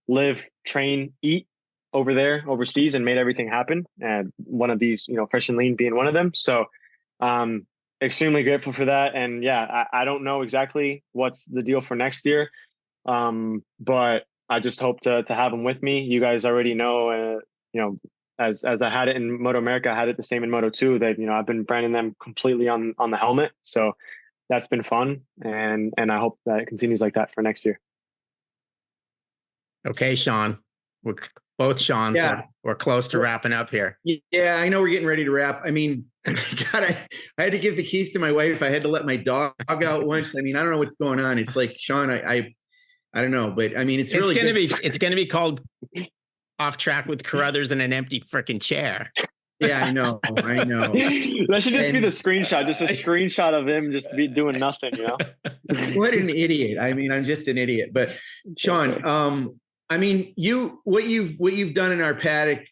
live, train, eat over there overseas, and made everything happen. And one of these, Fresh and Lean being one of them. So extremely grateful for that. And yeah, I don't know exactly what's the deal for next year, but I just hope to have them with me. You guys already know, as I had it in MotoAmerica, I had it the same in Moto2. That I've been branding them completely on the helmet, so that's been fun, and I hope that it continues like that for next year. Okay, Sean, we're both Sean's. Yeah. We're close to wrapping up here. Yeah, I know we're getting ready to wrap. I mean, God, I had to give the keys to my wife. I had to let my dog out once. I mean, I don't know what's going on. It's like, Sean, I don't know, but I mean, it's going to be called Off Track with Carruthers and an Empty Freaking Chair. Yeah, I know. That should just be the screenshot, just a screenshot of him just be doing nothing, What an idiot. I mean, I'm just an idiot. But Sean, I mean, what you've done in our paddock,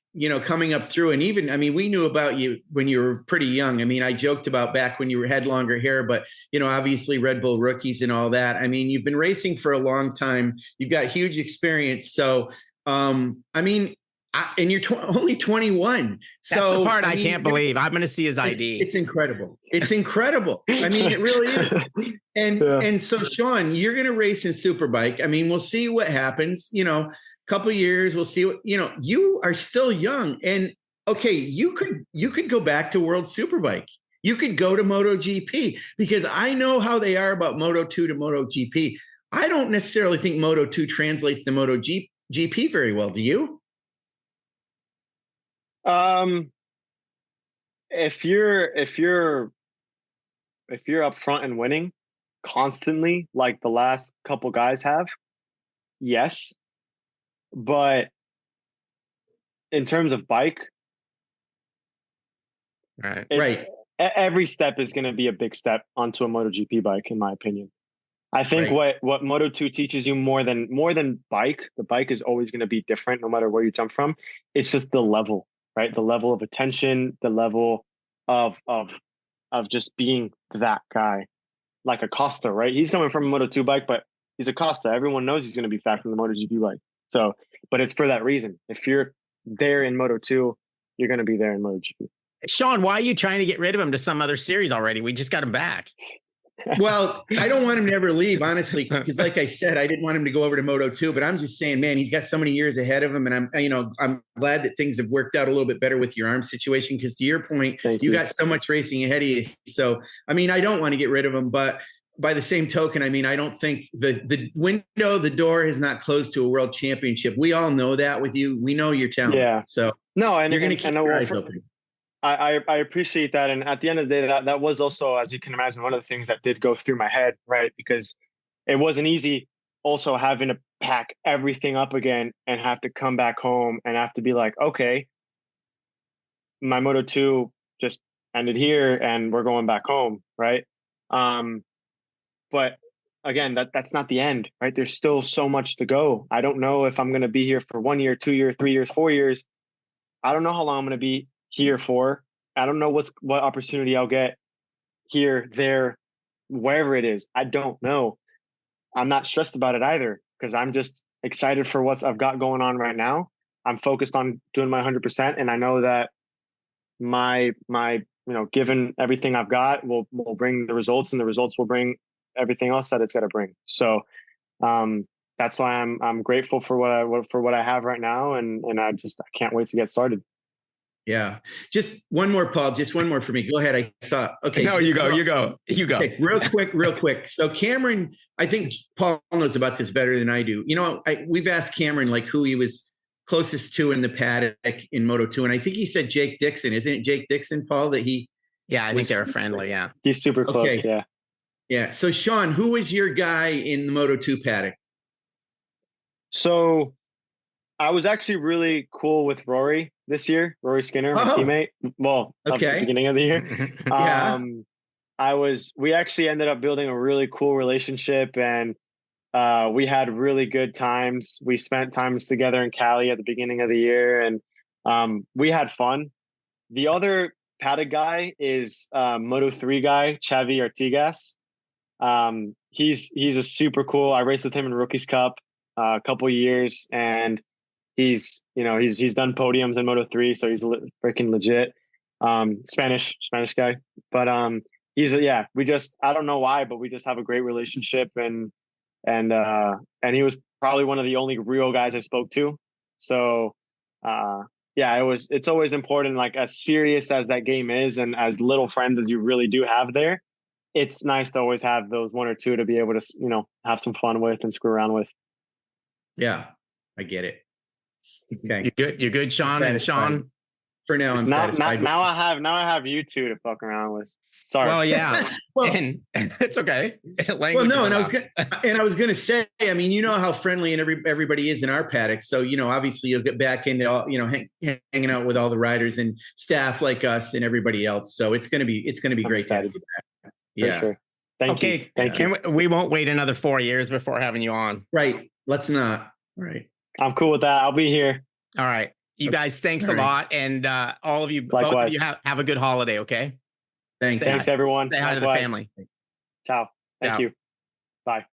coming up through, and even, I mean, we knew about you when you were pretty young. I mean, I joked about back when you had longer hair, but, obviously Red Bull rookies and all that. I mean, you've been racing for a long time. You've got huge experience. So, I mean, and you're only 21. So that's the part I can't believe. I'm going to see his ID. It's incredible. It's incredible. I mean, it really is. And so, Sean, you're going to race in Superbike. I mean, we'll see what happens. Couple years, we'll see what, you are still young, and okay, you could go back to World Superbike. You could go to MotoGP, because I know how they are about Moto2 to MotoGP. I don't necessarily think Moto2 translates to MotoGP very well. Do you? If you're up front and winning constantly, like the last couple guys have, yes. But in terms of bike, right, every step is going to be a big step onto a MotoGP bike, in my opinion. I think what Moto2 teaches you more than bike, the bike is always going to be different no matter where you jump from. It's just the level, right? The level of attention, the level of just being that guy, like a Costa, right? He's coming from a Moto2 bike, but he's a Costa. Everyone knows he's going to be fast from the MotoGP bike. So, but it's for that reason. If you're there in Moto2, you're going to be there in MotoGP. Sean, why are you trying to get rid of him to some other series already? We just got him back. Well, I don't want him to ever leave, honestly, because like I said, I didn't want him to go over to Moto2, but I'm just saying, man, he's got so many years ahead of him. And I'm glad that things have worked out a little bit better with your arm situation, because to your point, you got so much racing ahead of you. So, I mean, I don't want to get rid of him, but by the same token, I mean, I don't think the door has not closed to a world championship. We all know that with you. We know your talent. Yeah. So no, and you're going to keep your eyes open. I appreciate that. And at the end of the day, that was also, as you can imagine, one of the things that did go through my head, right? Because it wasn't easy also having to pack everything up again and have to come back home and have to be like, okay, my Moto2 just ended here and we're going back home, right? But again, that's not the end, right? There's still so much to go. I don't know if I'm going to be here for 1 year, 2 years, 3 years, 4 years. I don't know how long I'm going to be here for. I don't know what opportunity I'll get here, there, wherever it is. I don't know. I'm not stressed about it either because I'm just excited for what I've got going on right now. I'm focused on doing my 100%, and I know that my given everything I've got will bring the results, and the results will bring everything else that it's got to bring. So that's why I'm grateful for what I have right now, and I can't wait to get started. Yeah. Just one more, Paul. Just one more for me. Go ahead. I saw. Okay. No, you go. Okay, real quick. So Cameron, I think Paul knows about this better than I do. We've asked Cameron like who he was closest to in the paddock in Moto2, and I think he said Jake Dixon. Isn't it Jake Dixon, Paul? That he? Yeah, I think they were friendly. Yeah, he's super close. Okay. Yeah. Yeah. So Sean, who was your guy in the Moto2 paddock? So I was actually really cool with Rory this year. Rory Skinner, my teammate. Well, at the beginning of the year. Yeah. We actually ended up building a really cool relationship, and we had really good times. We spent times together in Cali at the beginning of the year, and we had fun. The other paddock guy is Moto3 guy, Xavi Artigas. He's a super cool. I raced with him in Rookies Cup a couple of years, and he's done podiums in Moto3, so he's freaking legit. Spanish guy, but I don't know why, but we just have a great relationship, and he was probably one of the only real guys I spoke to. So it's always important, like as serious as that game is and as little friends as you really do have there, it's nice to always have those one or two to be able to, have some fun with and screw around with. Yeah, I get it. Okay. You're good, Sean. And Sean, for now, I'm satisfied. Now I have you two to fuck around with. Sorry. Well, yeah. And it's okay. Well, no, and I was gonna say, I mean, you know how friendly and everybody is in our paddock. So, obviously you'll get back into hanging out with all the riders and staff like us and everybody else. So it's gonna be great to have you back. Yeah. Sure. Thank you. And we won't wait another 4 years before having you on. Right. Let's not. Right. I'm cool with that. I'll be here. All right. You guys, thanks a lot. And all of you, likewise. Both of you have a good holiday, okay? Thanks, everyone. Say hi to the family. Ciao. Thank you. Bye.